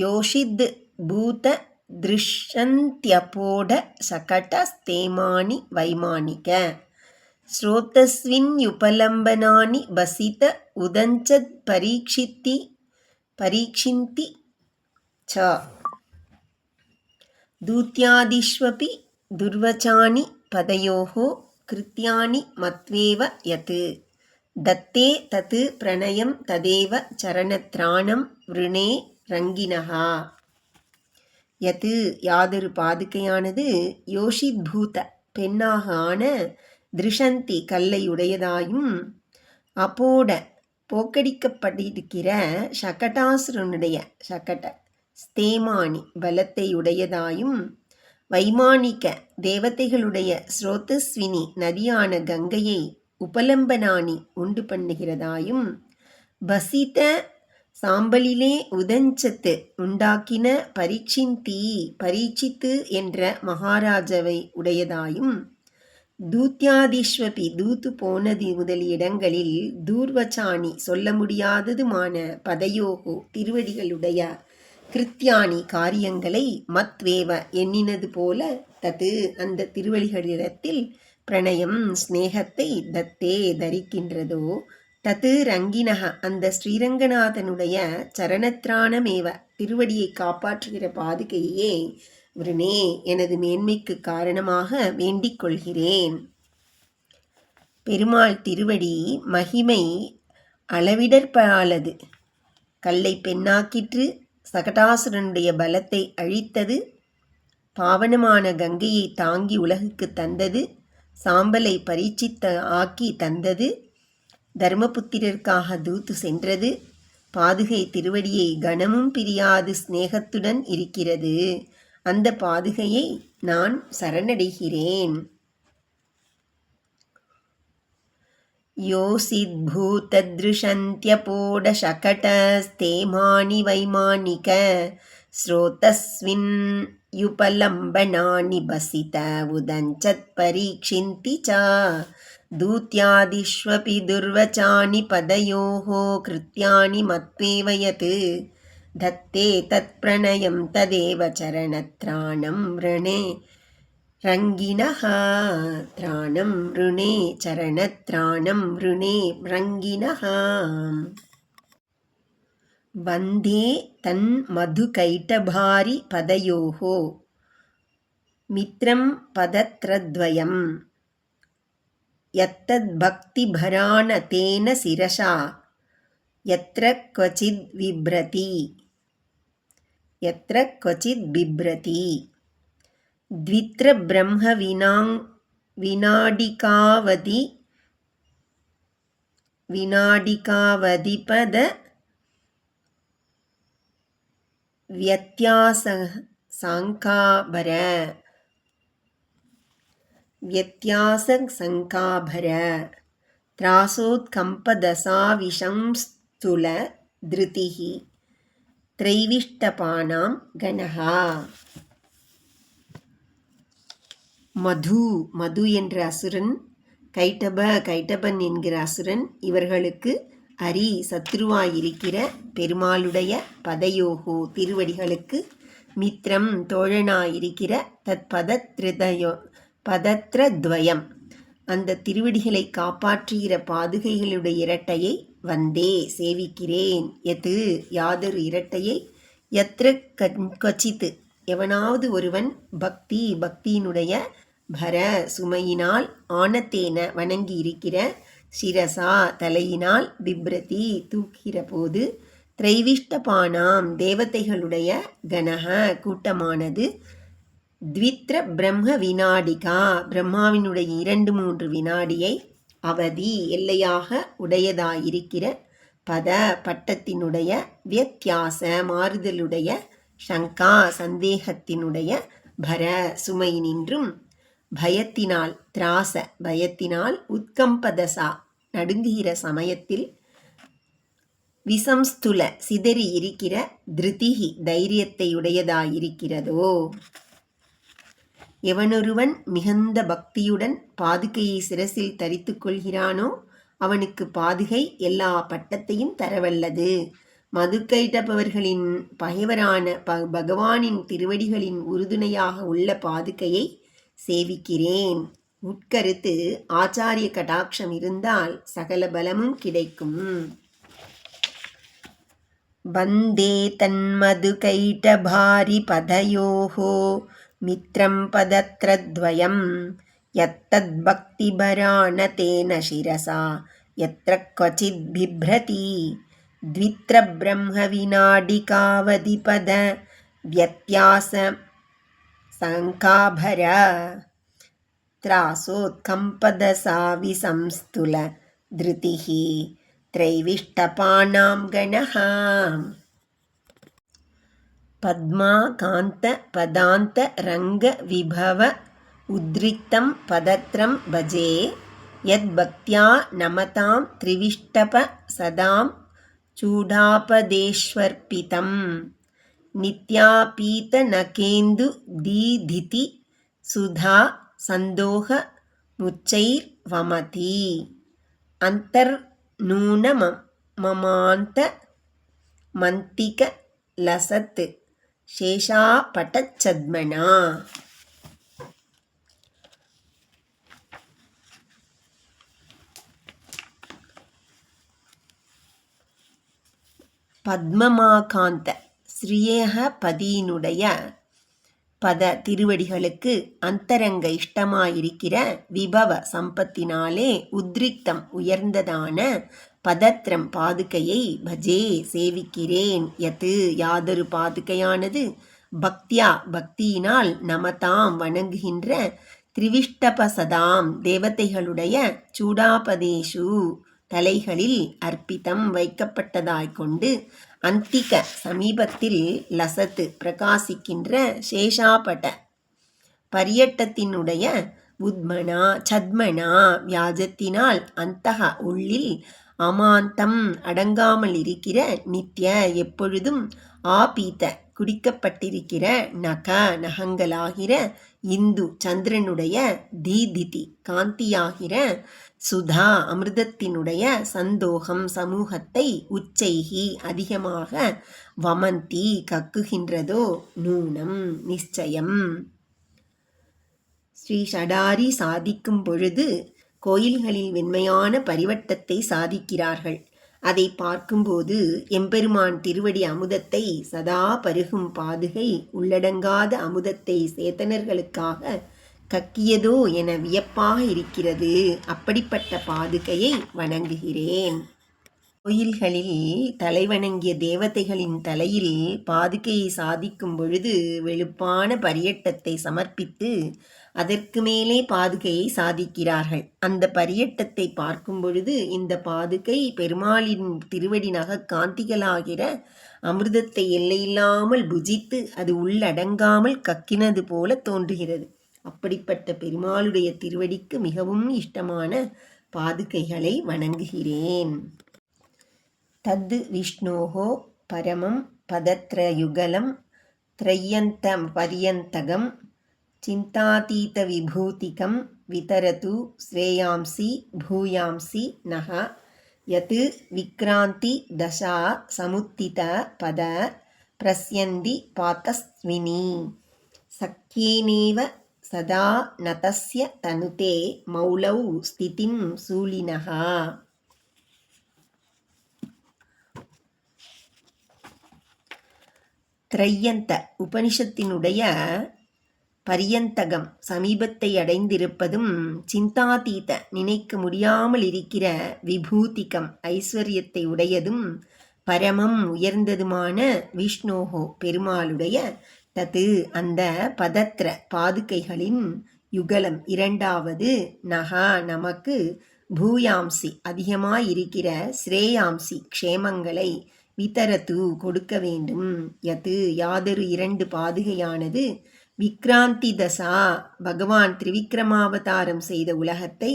யோஷித் பூத திருஷ்யந்த்யபோட சகடஸ்தேமானி வைமானிக ஸ்ரோதஸ்வின்யுபலம்பனானி பசித உதஞ்சத் பரீக்ஷிந்தி ச தூத்யாதிஷ்வபி துர்வச்சானி பதயோஹோ கிருத்யானி மத்வேவ யத் தத்தே தத் பிரணயம் ததேவ சரணத்ராணம் விருணே ரங்கினஹா. யத் யாதொரு பாதுகையானது யோஷித் பூத பெண்ணாக ஆன திருஷந்தி கல்லையுடையதாயும் அப்போட போக்கடிக்கப்பட்டிருக்கிற சகடாசுரனுடைய சகட ஸ்தேமானி பலத்தையுடையதாயும் வைமானிக தேவதைகளுடைய ஸ்ரோதஸ்வினி நதியான கங்கையை உபலம்பனானி உண்டு பண்ணுகிறதாயும் பசித சாம்பலிலே உதஞ்சத்து உண்டாக்கின பரீட்சித்து என்ற மகாராஜாவை உடையதாயும் தூத்யாதிஷ்வபி தூத்து போனது முதலிய இடங்களில் தூர்வச்சானி சொல்ல முடியாததுமான பதயோகோ திருவடிகளுடைய கிருத்தியானி காரியங்களை மத்வேவ எண்ணினது போல தது அந்த திருவடிகளிடத்தில் பிரணயம் ஸ்நேகத்தை தத்தே தரிக்கின்றதோ தத்து ரங்கினக அந்த ஸ்ரீரங்கநாதனுடைய சரணத்ராணமேவ திருவடியை காப்பாற்றுகிற பாதுகையே விருணே எனது மேன்மைக்கு காரணமாக வேண்டிக் கொள்கிறேன். பெருமாள் திருவடி மகிமை அளவிடற்பாலது. கல்லை பெண்ணாக்கிற்று, சகடாசுரனுடைய பலத்தை அழித்தது, பாவனமான கங்கையை தாங்கி உலகுக்கு தந்தது, சாம்பலை பரீட்சித்த ஆக்கி தந்தது, தர்மபுத்திரருக்காக தூத்து சென்றது, பாதுகை திருவடியை கணமும் பிரியாது ஸ்நேகத்துடன் இருக்கிறது. அந்த பாதுகையை நான் சரணடைகிறேன். யோசித் பூதத்ருஷந்த்யபோட சகடஸ்தேமானி வைமானிக ஸ்ரோதஸ்வின் யுபலம்பனானி பசித உதஞ்சத் பரீக்ஷிந்தி ச தூத்யாதிஷ்வபி துர்வச்சானி பதயோஹோ கிருத்யானி மத்வேவ யத் தத்தே தத் பிரணயம் ததேவ சரணத்ராணம் விரணே ரங்கினஹ. திராணம் ருணே சரணத்ராணம் ருணே ரங்கினஹ. வந்தே தன் மதுகைட்டபாரி பதயோஹோ மித்ரம் பதத்ரத்வயம் யத்தத் பக்திபராண தேன சிரசா யத்ர க்வசித் பிப்ரதி த்வித்ர பிரம்ம விநாடிகாவதிபத வியத்யாசங்காபர திராசோத்கம்பதசாவிஷம்ஸ்துல திருதிஹி த்ரைவிஷ்டபானாம் கணஹா. மது என்ற அசுரன், கைட்டபன் என்கிற அசுரன், இவர்களுக்கு சத்ருவாயிருக்கிற பெருமாளுடைய பதயோகோ திருவடிகளுக்கு மித்ரம் தோழனாயிருக்கிற பதத்ரத்வயம் அந்த திருவடிகளை காப்பாற்றுகிற பாதுகைகளுடைய இரட்டையை வந்தே சேவிக்கிறேன். எது யாதொரு இரட்டையை யத்ர க்வசித் எவனாவது ஒருவன் பக்தியினுடைய பர சுமையினால் ஆனத்தேன வணங்கி இருக்கிற சிரசா தலையினால் பிப்ரதி தூக்கிற போது த்ரைவிஷ்டபானாம் தேவதைகளுடைய கணஹ கூட்டமானது த்வித்ர பிரம்ம விநாடிகா பிரம்மாவினுடைய 2-3 வினாடியை அவதி எல்லையாக உடையதாயிருக்கிற பட்டத்தினுடைய வியத்யாச மாறுதலுடைய சங்கா சந்தேகத்தினுடைய பர சுமையினின்றும் பயத்தினால் திராச பயத்தினால் உத்கம்பதசா நடுங்குகிற சமயத்தில் விசம்ஸ்துல சிதறி இருக்கிற திருதிஹி தைரியத்தையுடையதாயிருக்கிறதோ. எவனொருவன் மிகுந்த பக்தியுடன் பாதுகையை சிரசில் தரித்து கொள்கிறானோ அவனுக்கு பாதுகை எல்லா பட்டத்தையும் தரவல்லது. மதுக்கைட்டப்பவர்களின் பகைவரான பகவானின் திருவடிகளின் உறுதுணையாக உள்ள பாதுகையை சேவிக்கிறேன். உட்கருத்து: ஆச்சாரிய கடாட்சம் இருந்தால் சகல பலமும் கிடைக்கும். வந்தே தன்மதுகைட்டபாரி பதயோஹோ மித்ரம் பதத்ரத்வயம் யத்தத் பக்திபராண தேன சிரசா யத்ர க்வசித் பிப்ரதி த்வித்ர பிரம்ம விநாடிகாவதி பத வ்யத்யாச சங்காபர த்ராசோத்கம்பதசா விசம்ஸ்துல த்ருதிஹி த்ரைவிஷ்டபானாம் கணஹ. பத்மாகாந்த பதாந்த ரங்க விபவ உத்ரிக்தம் பதத்ரம் பஜே யத் பக்த்யா நமதாம் த்ரிவிஷ்டப சதாம் சூடாபதேஷ்வர்பிதம் நித்யாபீத நகேந்து தீதிதி சுதா சந்தோக முச்சைர் வமதி அந்தர் நூன மமாந்த மந்திக லசத் சேஷாபடச்சத்மனா. பத்மமாகாந்த ஸ்ரீயேகபதியினுடைய பத திருவடிகளுக்கு அந்தரங்க இஷ்டமாயிருக்கிற விபவ சம்பத்தினாலே உத்ரிக்தம் உயர்ந்ததான பதத்ரம் பாதுகையை பஜே சேவிக்கிறேன். யத்து யாதொரு பாதுகையானது பக்தியா பக்தியினால் நமதாம் வணங்குகின்ற திரிவிஷ்டபசதாம் தேவதைகளுடைய சூடாபதேஷு தலைகளில் அர்ப்பிதம் வைக்கப்பட்டதாய் கொண்டு அந்திக சமீபத்தில் லசத்து பிரகாசிக்கின்ற சேஷாபட பரியட்டத்தினுடைய உத்மனா சத்மனா வியாஜத்தினால் அந்தக உள்ளில் அமாந்தம் அடங்காமல் இருக்கிற நித்ய எப்பொழுதும் ஆபீத குடிக்கப்பட்டிருக்கிற நக நகங்களாகிற இந்து சந்திரனுடைய தீதிதி காந்தியாகிற சுதா அமிர்தத்தினுடைய சந்தோகம் சமூகத்தை உச்சைகி அதிகமாக வமந்தி கக்குகின்றதோ நூனம் நிச்சயம். ஸ்ரீ ஷடாரி சாதிக்கும் பொழுது கோயில்களில் வெண்மையான பரிவட்டத்தை சாதிக்கிறார்கள். அதை பார்க்கும்போது எம்பெருமான் திருவடி அமுதத்தை சதா பருகும் பாதுகை உள்ளடங்காத அமுதத்தை சேத்தனர்களுக்காக கக்கியதோ என வியப்பாக இருக்கிறது. அப்படிப்பட்ட பாதுகையை வணங்குகிறேன். கோயில்களில் தலைவணங்கிய தேவதைகளின் தலையில் பாதுகையை சாதிக்கும் பொழுது வெளுப்பான பரியட்டத்தை சமர்ப்பித்து அதற்கு மேலே பாதுகையை சாதிக்கிறார்கள். அந்த பரியட்டத்தை பார்க்கும் பொழுது இந்த பாதுகை பெருமாளின் திருவடி நக காந்திகளாகிற அமிர்தத்தை எல்லையில்லாமல் புஜித்து அது உள்ளடங்காமல் கக்கினது போல தோன்றுகிறது. அப்படிப்பட்ட பெருமாளுடைய திருவடிக்கு மிகவும் இஷ்டமான பாதுகைகளை வணங்குகிறேன். தத் விஷ்ணோஹோ பரமம் பதத்ரயுகலம் த்ரையந்தம் பரியந்தகம் சிந்தாதீத விபூதிகம் விதரது ஸ்ரேயாம்சி பூயாம்சி நக யத் விக்ராந்தி தசா சமுத்தித பத பிரஸ்யந்தி பாதஸ்வினி சக்கியேனேவ சதா நதஸ்ய தனுதே மௌலௌ ஸ்திதிம் சூலினஹ. த்ரையந்த உபனிஷத்தினுடைய பரியந்தகம் சமீபத்தை அடைந்திருப்பதும் சிந்தாதீத நினைக்க முடியாமல் இருக்கிற விபூதிகம் ஐஸ்வர்யத்தை உடையதும் பரமம் உயர்ந்ததுமான விஷ்ணோஹோ பெருமாளுடைய தது அந்த பதத்ர பாதுகைகளின் யுகலம் இரண்டாவது நகா நமக்கு பூயாம்சி அதிகமாயிருக்கிற ஸ்ரேயாம்சி க்ஷேமங்களை விதரத்து கொடுக்க வேண்டும். யது யாதொரு இரண்டு பாதுகையானது விக்ராந்தி தசா பகவான் திரிவிக்ரமாவதாரம் செய்த உலகத்தை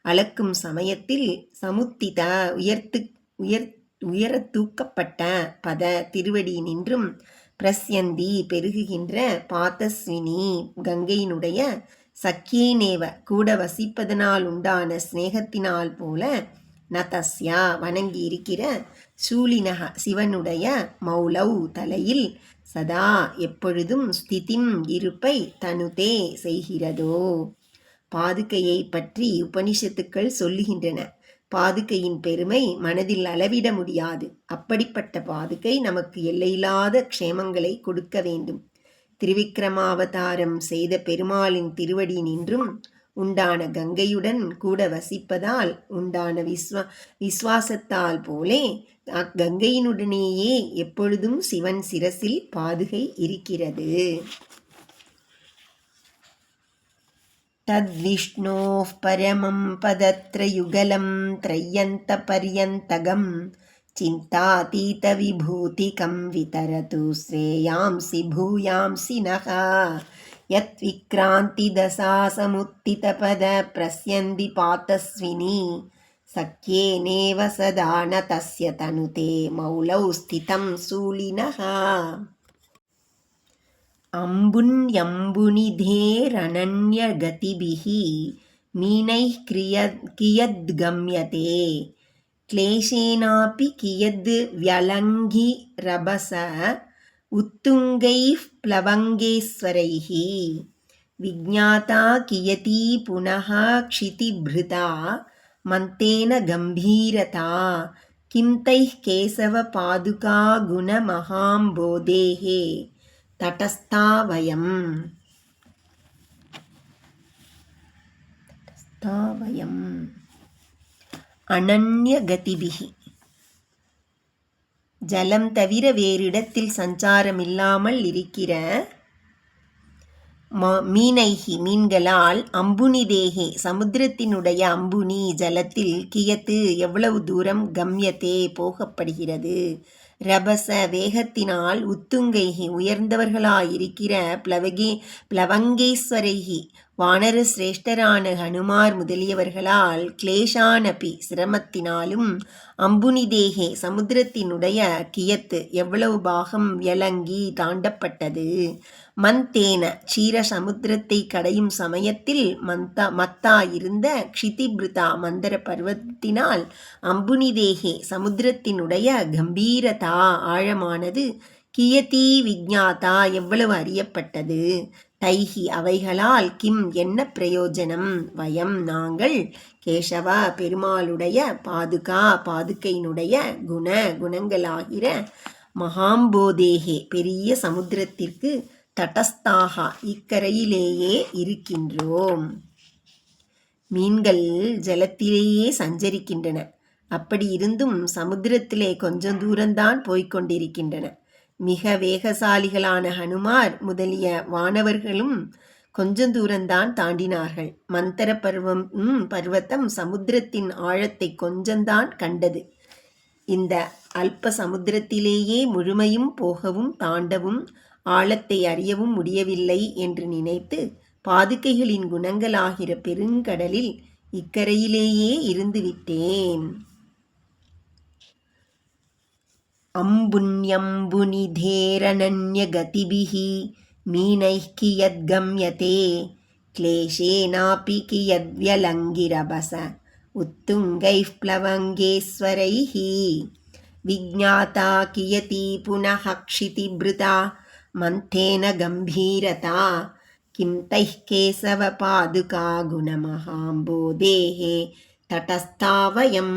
அளக்கும் சமயத்தில் சமுத்தித உயர தூக்கப்பட்ட பத திருவடி நின்றும் பிரஸ்யந்தி பெருகுகின்ற பாதஸ்வினி கங்கையினுடைய சக்கியேனேவ கூட வசிப்பதனால் உண்டான ஸ்நேகத்தினால் போல நதஸ்யா வணங்கி இருக்கிற சூலினக சிவனுடைய மௌலௌ தலையில் சதா எப்பொழுதும் ஸ்திதிம் இருப்பை தனுதே செய்கிறதோ. பாதுகையை பற்றி உபனிஷத்துக்கள் சொல்லுகின்றன. பாதுகையின் பெருமை மனதில் அளவிட முடியாது. அப்படிப்பட்ட பாதுகை நமக்கு எல்லையில்லாத க்ஷேமங்களை கொடுக்க வேண்டும். திருவிக்கிரமாவதாரம் செய்த பெருமாளின் திருவடி நின்றும் உண்டான கங்கையுடன் கூட வசிப்பதால் உண்டான விஸ்வாசத்தால் போலே அக்கங்கையினுடனேயே எப்பொழுதும் சிவன் சிரசில் பாதுகை இருக்கிறது. தத்விஷ்ணோः பரமம் பதத்ரயுகலம் த்ரயந்தபர்யந்தகம் சிந்தாதீதவிபூதிகம் விதரது ஸ்ரேயாம்சி பூயாம்சி நக யத் விக்ராந்திதசா சமுத்திதபத பிரஸ்யந்தி பாதஸ்வினி சக்யேனேவ சதா ந தஸ்ய தனுதே மௌலௌ ஸ்திதம் சூலினஹ. அம்புன்யம்புனிதேரனன்யகதிபிः மீனைः கியத்கம்யதே क्लेशेनापि कियद्व्यलङ्घिरभस उत्तुङ्गैः प्लवङ्गेश्वरैः विज्ञाता कियती पुनः क्षितिभृता मन्तेन गम्भीरता किं तैः केशवपादुकागुणमहाम्बोधेः तटस्था वयम्. அனன்யகதிபிஹி ஜலம் தவிர வேறிடத்தில் சஞ்சாரமில்லாமல் இருக்கிற மீனைஹி மீன்களால் அம்புனிதேகே சமுத்திரத்தினுடைய அம்புனி ஜலத்தில் கியத்து எவ்வளவு தூரம் கம்யத்தே போகப்படுகிறது. ரபச வேகத்தினால் உத்துங்கைகி உயர்ந்தவர்களாயிருக்கிற பிளவங்கேஸ்வரைகி வானர சிரேஷ்டரான ஹனுமார் முதலியவர்களால் கிளேஷானபி சிரமத்தினாலும் அம்புனிதேகே சமுத்திரத்தினுடைய கியத்து எவ்வளவு பாகம் வியலங்கி தாண்டப்பட்டது. மந்தேன க்ஷீர சமுத்திரத்தை கடையும் சமயத்தில் மத்தாயிருந்த க்ஷிதிபிருதா மந்தர பர்வத்தினால் அம்புனிதேகே சமுத்திரத்தினுடைய கம்பீரதா ஆழமானது கியதி விஜ்ஞாதா எவ்வளவு அறியப்பட்டது. தைஹி அவைகளால் கிம் என்ன பிரயோஜனம் வயம் நாங்கள் கேசவா பெருமாளுடைய பாதுகையினுடைய குணங்களாகிற மகாம்போதேகே பெரிய சமுத்திரத்திற்கு தடஸ்தாக இக்கரையிலேயே இருக்கின்றோம். மீன்கள் ஜலத்திலேயே சஞ்சரிக்கின்றன. அப்படி இருந்தும் சமுத்திரத்திலே கொஞ்சம் தூரம்தான் போய்கொண்டிருக்கின்றன. மிக வேகசாலிகளான ஹனுமார் முதலிய வானவர்களும் கொஞ்சம் தூரம்தான் தாண்டினார்கள். மந்தர பர்வத்தம் சமுத்திரத்தின் ஆழத்தை கொஞ்சம்தான் கண்டது. இந்த அல்ப சமுத்திரத்திலேயே முழுமையும் போகவும் தாண்டவும் ஆழத்தை அறியவும் முடியவில்லை என்று நினைத்து பாதுகைகளின் குணங்களாகிற பெருங்கடலில் இக்கரையிலேயே இருந்துவிட்டேன். அம்புன்யம்புனிதேரனன்யகதிபிः மீனைः கியத்கம்யதே क्लेशेनापि कियद्व्यलङ्घिरभस उत्तुङ्गैः प्लवङ्गेश्वरैः विज्ञाता कियती पुनः क्षितिभृता मन्थेन गम्भीरता किं तैः केशवपादुका गुणमहाम्बोधेः तटस्था वयम्.